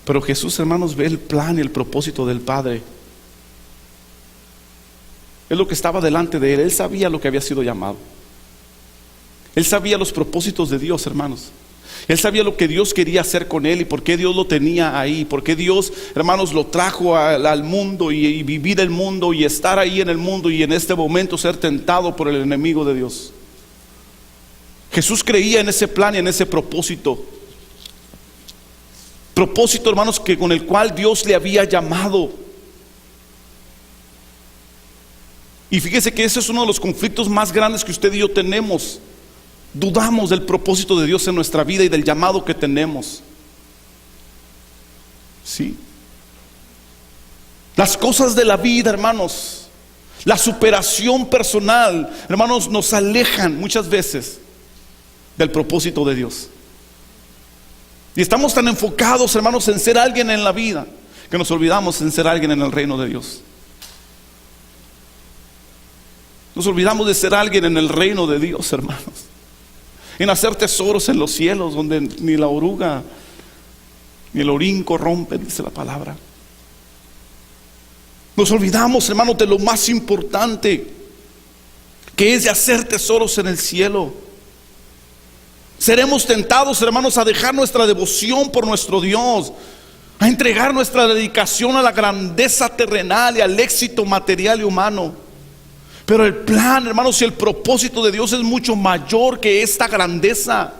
[SPEAKER 1] Pero Jesús, hermanos, ve el plan y el propósito del Padre. Es lo que estaba delante de él. Él sabía lo que había sido llamado. Él sabía los propósitos de Dios, hermanos. Él sabía lo que Dios quería hacer con él y por qué Dios lo tenía ahí. Por qué Dios, hermanos, lo trajo al mundo y vivir el mundo y estar ahí en el mundo y en este momento ser tentado por el enemigo de Dios. Jesús creía en ese plan y en ese propósito. Propósito, hermanos, que con el cual Dios le había llamado. Y fíjese que ese es uno de los conflictos más grandes que usted y yo tenemos. Dudamos del propósito de Dios en nuestra vida y del llamado que tenemos. Sí. Las cosas de la vida, hermanos, la superación personal, hermanos, nos alejan muchas veces del propósito de Dios. Y estamos tan enfocados, hermanos, en ser alguien en la vida, que nos olvidamos en ser alguien en el reino de Dios. Nos olvidamos de ser alguien en el reino de Dios, hermanos. En hacer tesoros en los cielos, donde ni la oruga ni el orín corrompen, dice la palabra. Nos olvidamos, hermanos, de lo más importante, que es de hacer tesoros en el cielo. Seremos tentados, hermanos, a dejar nuestra devoción por nuestro Dios, a entregar nuestra dedicación a la grandeza terrenal y al éxito material y humano. Pero el plan, hermanos, y el propósito de Dios es mucho mayor que esta grandeza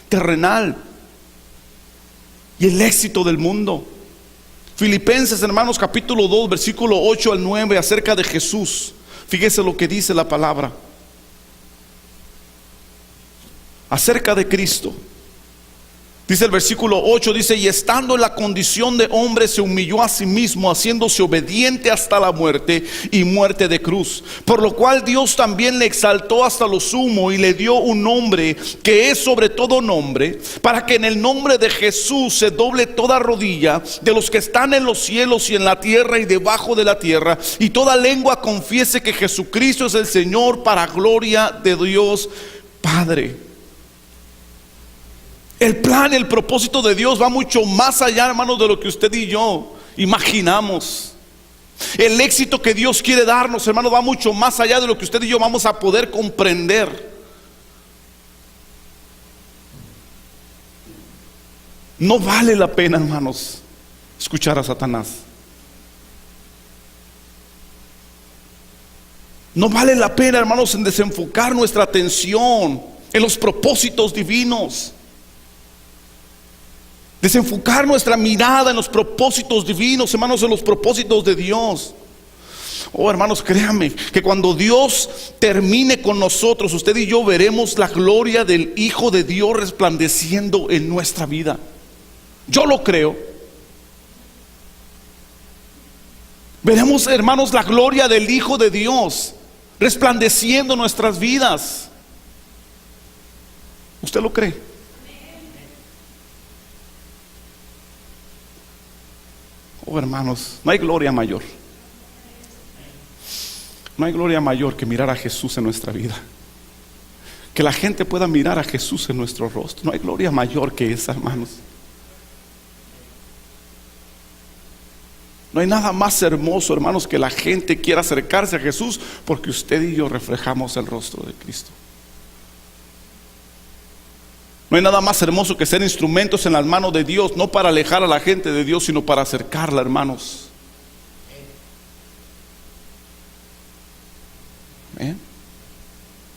[SPEAKER 1] terrenal y el éxito del mundo. Filipenses, hermanos, capítulo 2, versículo 8 al 9, acerca de Jesús. Fíjese lo que dice la palabra acerca de Cristo. Dice el versículo 8, dice: y estando en la condición de hombre, se humilló a sí mismo, haciéndose obediente hasta la muerte y muerte de cruz. Por lo cual Dios también le exaltó hasta lo sumo y le dio un nombre que es sobre todo nombre, para que en el nombre de Jesús se doble toda rodilla de los que están en los cielos y en la tierra y debajo de la tierra, y toda lengua confiese que Jesucristo es el Señor, para gloria de Dios Padre. El plan, el propósito de Dios va mucho más allá, hermanos, de lo que usted y yo imaginamos. El éxito que Dios quiere darnos, hermanos, va mucho más allá de lo que usted y yo vamos a poder comprender. No vale la pena, hermanos, escuchar a Satanás. No vale la pena, hermanos, en desenfocar nuestra atención en los propósitos divinos. Desenfocar nuestra mirada en los propósitos divinos, hermanos, en los propósitos de Dios. Oh, hermanos, créanme que cuando Dios termine con nosotros, usted y yo veremos la gloria del Hijo de Dios resplandeciendo en nuestra vida. Yo lo creo. Veremos, hermanos, la gloria del Hijo de Dios resplandeciendo en nuestras vidas. ¿Usted lo cree? Oh, hermanos, no hay gloria mayor. No hay gloria mayor que mirar a Jesús en nuestra vida. Que la gente pueda mirar a Jesús en nuestro rostro. No hay gloria mayor que esa, hermanos. No hay nada más hermoso, hermanos, que la gente quiera acercarse a Jesús porque usted y yo reflejamos el rostro de Cristo. No hay nada más hermoso que ser instrumentos en las manos de Dios, no para alejar a la gente de Dios, sino para acercarla, hermanos. ¿Eh?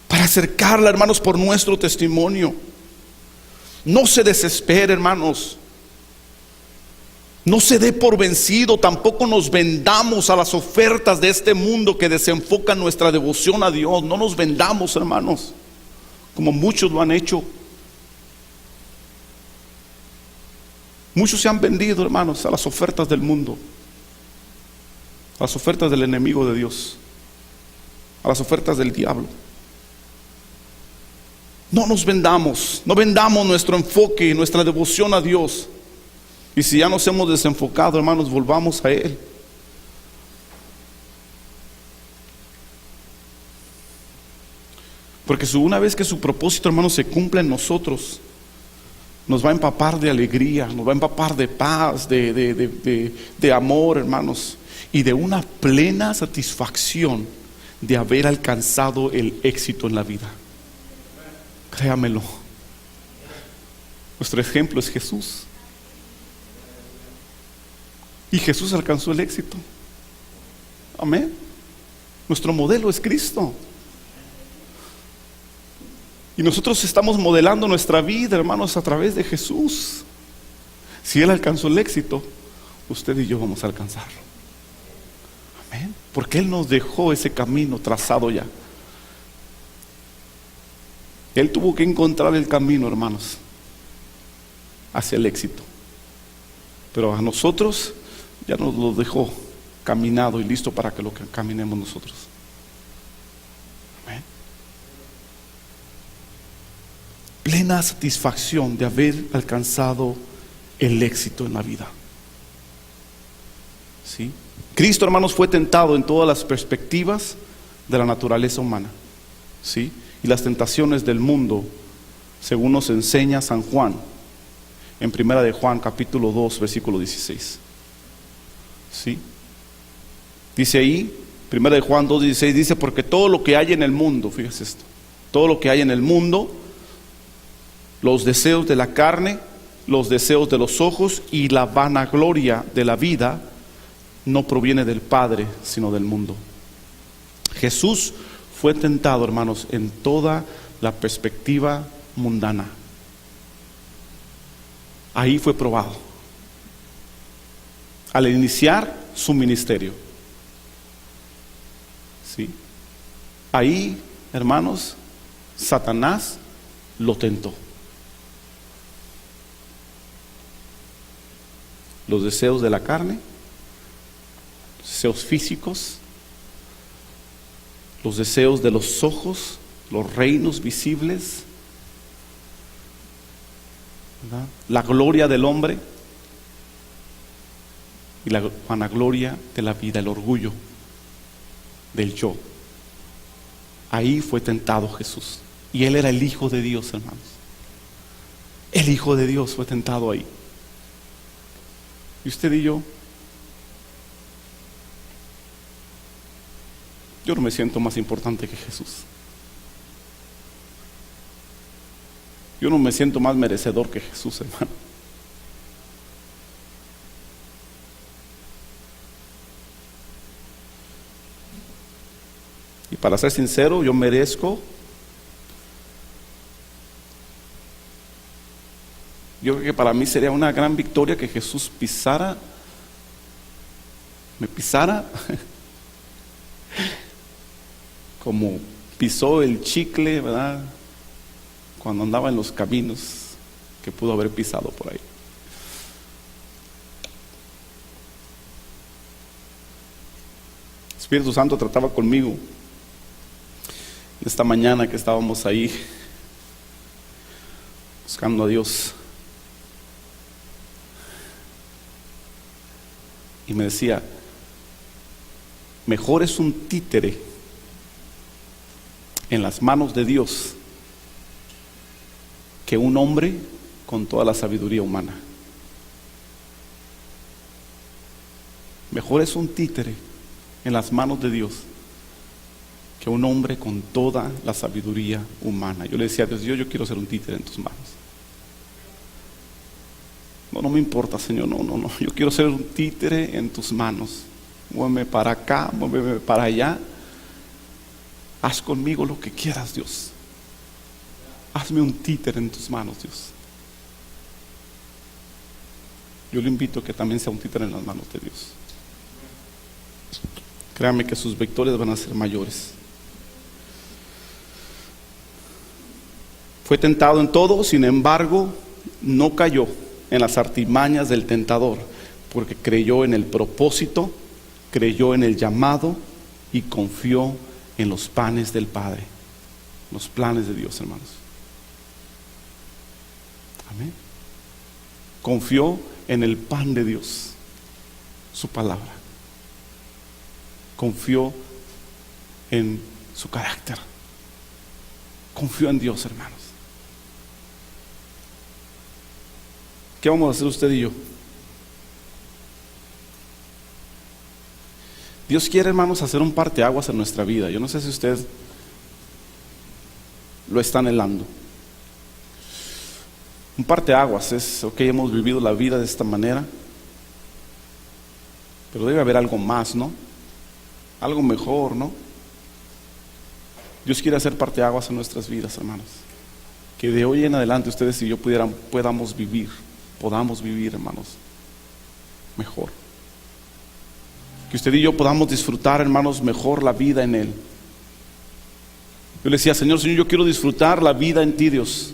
[SPEAKER 1] Para acercarla, hermanos, por nuestro testimonio. No se desespere, hermanos. No se dé por vencido, tampoco nos vendamos a las ofertas de este mundo que desenfocan nuestra devoción a Dios. No nos vendamos, hermanos, como muchos lo han hecho. Muchos se han vendido, hermanos, a las ofertas del mundo, a las ofertas del enemigo de Dios, a las ofertas del diablo. No nos vendamos, no vendamos nuestro enfoque y nuestra devoción a Dios. Y si ya nos hemos desenfocado, hermanos, volvamos a Él. Porque una vez que su propósito, hermanos, se cumpla en nosotros, nos va a empapar de alegría, nos va a empapar de paz, de amor, hermanos, y de una plena satisfacción de haber alcanzado el éxito en la vida. Créamelo. Nuestro ejemplo es Jesús. Y Jesús alcanzó el éxito. Amén. Nuestro modelo es Cristo. Y nosotros estamos modelando nuestra vida, hermanos, a través de Jesús. Si Él alcanzó el éxito, usted y yo vamos a alcanzarlo. Amén. porque Él nos dejó ese camino trazado ya. Él tuvo que encontrar el camino, hermanos, hacia el éxito. Pero a nosotros ya nos lo dejó caminado y listo para que lo caminemos nosotros. Amén. Plena satisfacción de haber alcanzado el éxito en la vida. ¿Sí? Cristo, hermanos, fue tentado en todas las perspectivas de la naturaleza humana. ¿Sí? Y las tentaciones del mundo, según nos enseña San Juan, en Primera de Juan, capítulo 2, versículo 16. ¿Sí? Dice ahí, Primera de Juan 2, 16, dice, porque todo lo que hay en el mundo, fíjese esto, todo lo que hay en el mundo, los deseos de la carne, los deseos de los ojos y la vanagloria de la vida, no proviene del Padre, sino del mundo. Jesús fue tentado, hermanos, en toda la perspectiva mundana. Ahí fue probado. Al iniciar su ministerio. ¿Sí? Ahí, hermanos, Satanás lo tentó. Los deseos de la carne, deseos físicos, los deseos de los ojos, los reinos visibles, ¿verdad? La gloria del hombre y la vanagloria de la vida, el orgullo del yo. Ahí fue tentado Jesús. Y Él era el Hijo de Dios, hermanos. El Hijo de Dios fue tentado ahí. Y usted y yo no me siento más importante que Jesús. Yo no me siento más merecedor que Jesús, hermano. Y para ser sincero, yo merezco, yo creo que para mí sería una gran victoria que Jesús me pisara como pisó el chicle, ¿verdad? Cuando andaba en los caminos que pudo haber pisado por ahí. El Espíritu Santo trataba conmigo esta mañana que estábamos ahí buscando a Dios. Y me decía, mejor es un títere en las manos de Dios que un hombre con toda la sabiduría humana. Mejor es un títere en las manos de Dios que un hombre con toda la sabiduría humana. Yo le decía a Dios, yo quiero ser un títere en tus manos. No me importa, Señor, no, yo quiero ser un títere en tus manos. Muéveme para acá, muéveme para allá. Haz conmigo lo que quieras, Dios. Hazme un títere en tus manos, Dios. Yo le invito a que también sea un títere en las manos de Dios. Créame que sus victorias van a ser mayores. Fue tentado en todo, sin embargo, no cayó en las artimañas del tentador, porque creyó en el propósito, creyó en el llamado y confió en los planes del Padre, los planes de Dios, hermanos. Amén. Confió en el pan de Dios, su palabra. Confió en su carácter. Confió en Dios, hermanos. ¿Qué vamos a hacer usted y yo? Dios quiere, hermanos, hacer un parteaguas en nuestra vida. Yo no sé si usted lo está anhelando. Un parteaguas es, ok, hemos vivido la vida de esta manera, pero debe haber algo más, ¿no? Algo mejor, ¿no? Dios quiere hacer parteaguas en nuestras vidas, hermanos. Que de hoy en adelante ustedes y yo podamos vivir, hermanos, mejor. Que Que usted y yo podamos disfrutar, hermanos, mejor la vida en Él. Yo le decía, Señor, yo quiero disfrutar la vida en ti, Dios.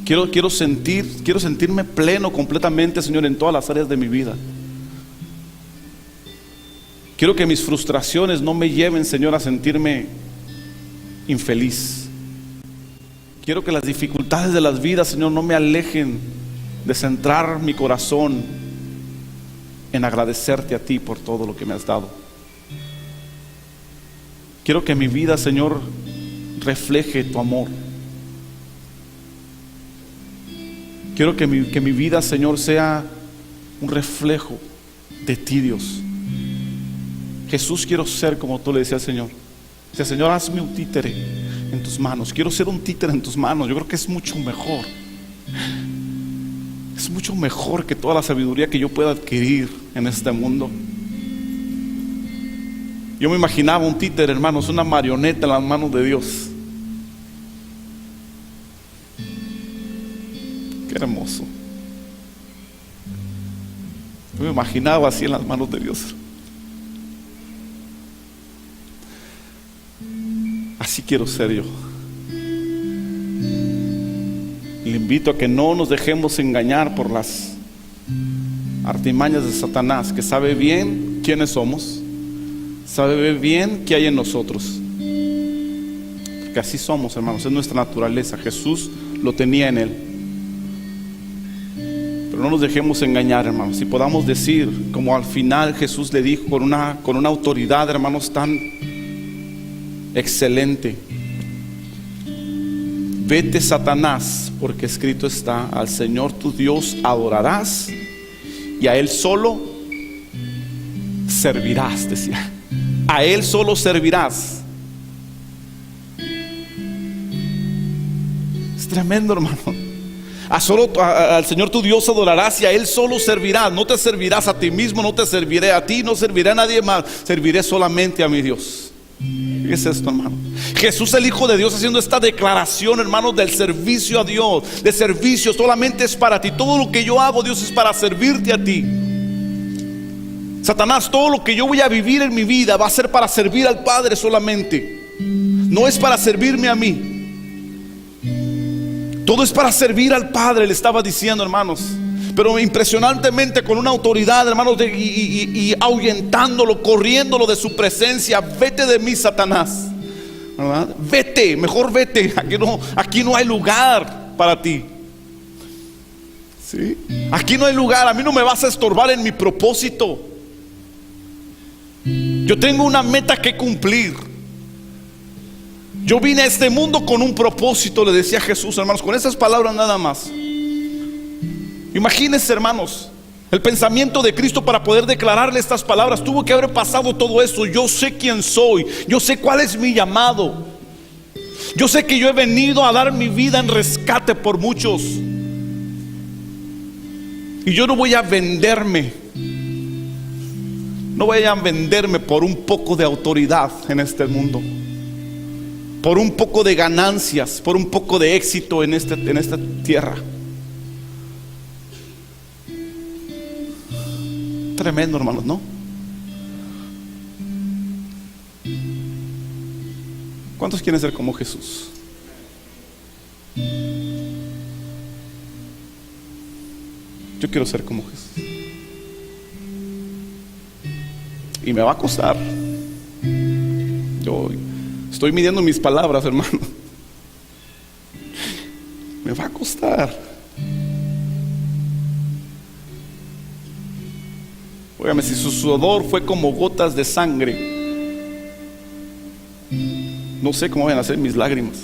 [SPEAKER 1] Quiero sentirme pleno completamente, Señor, en todas las áreas de mi vida. Quiero que mis frustraciones no me lleven, Señor, a sentirme infeliz. Quiero que las dificultades de las vidas, Señor, no me alejen de centrar mi corazón en agradecerte a ti por todo lo que me has dado. Quiero que mi vida, Señor, refleje tu amor. Quiero que mi vida, Señor, sea un reflejo de ti, Dios. Jesús, quiero ser como tú le decías al Señor. Dice, Señor, hazme un títere en tus manos. Quiero ser un títere en tus manos. Yo creo que es mucho mejor. Es mucho mejor que toda la sabiduría que yo pueda adquirir en este mundo. Yo me imaginaba un títere, hermanos, una marioneta en las manos de Dios. Qué hermoso. Yo me imaginaba así en las manos de Dios. Así quiero ser yo. Le invito a que no nos dejemos engañar por las artimañas de Satanás, que sabe bien quiénes somos, sabe bien qué hay en nosotros. Porque así somos, hermanos, es nuestra naturaleza. Jesús lo tenía en Él. Pero no nos dejemos engañar, hermanos. Y podamos decir, como al final Jesús le dijo con una autoridad, hermanos, tan excelente: vete, Satanás, porque escrito está, al Señor tu Dios adorarás y a Él solo servirás, decía. A Él solo servirás. Es tremendo, hermano. Al Señor tu Dios adorarás y a Él solo servirás. No te servirás a ti mismo, no te serviré a ti, no serviré a nadie más. Serviré solamente a mi Dios. ¿Qué es esto, hermano? Jesús, el Hijo de Dios, haciendo esta declaración, hermanos, del servicio a Dios. De servicio solamente es para ti. Todo lo que yo hago, Dios, es para servirte a ti. Satanás, todo lo que yo voy a vivir en mi vida va a ser para servir al Padre solamente. No es para servirme a mí. Todo es para servir al Padre, le estaba diciendo, hermanos. Pero impresionantemente, con una autoridad, hermanos, y ahuyentándolo, corriéndolo de su presencia. Vete de mí, Satanás, ¿verdad? Vete, mejor vete. Aquí no hay lugar para ti. ¿Sí? Aquí no hay lugar. A mí no me vas a estorbar en mi propósito. Yo tengo una meta que cumplir. Yo vine a este mundo con un propósito, le decía Jesús, hermanos, con esas palabras nada más. Imagínense, hermanos, el pensamiento de Cristo para poder declararle estas palabras. Tuvo que haber pasado todo eso. Yo sé quién soy, yo sé cuál es mi llamado. Yo sé que yo he venido a dar mi vida en rescate por muchos. Y yo no voy a venderme. No voy a venderme por un poco de autoridad en este mundo, por un poco de ganancias, por un poco de éxito en esta tierra. Tremendo, hermanos, ¿no? ¿Cuántos quieren ser como Jesús? Yo quiero ser como Jesús. Y me va a costar. Yo estoy midiendo mis palabras, hermano. Me va a costar. Óigame, si su sudor fue como gotas de sangre, no sé cómo van a ser mis lágrimas.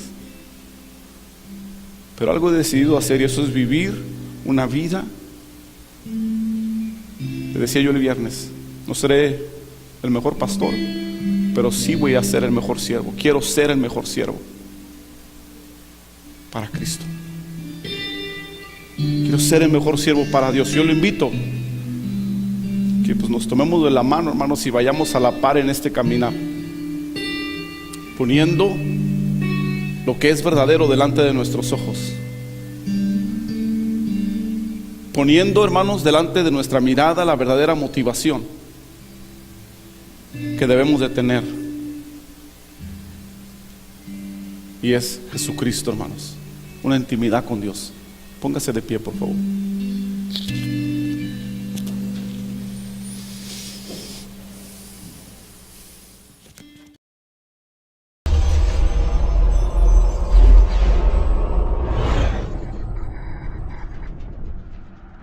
[SPEAKER 1] Pero algo he decidido hacer, y eso es vivir una vida. Le decía yo el viernes, no seré el mejor pastor, pero sí voy a ser el mejor siervo. Quiero ser el mejor siervo para Cristo. Quiero ser el mejor siervo para Dios. Yo lo invito que pues nos tomemos de la mano, hermanos, y vayamos a la par en este caminar, poniendo lo que es verdadero delante de nuestros ojos, poniendo, hermanos, delante de nuestra mirada la verdadera motivación. que debemos de tener. Y es Jesucristo, hermanos. Una intimidad con Dios. Póngase de pie, por favor.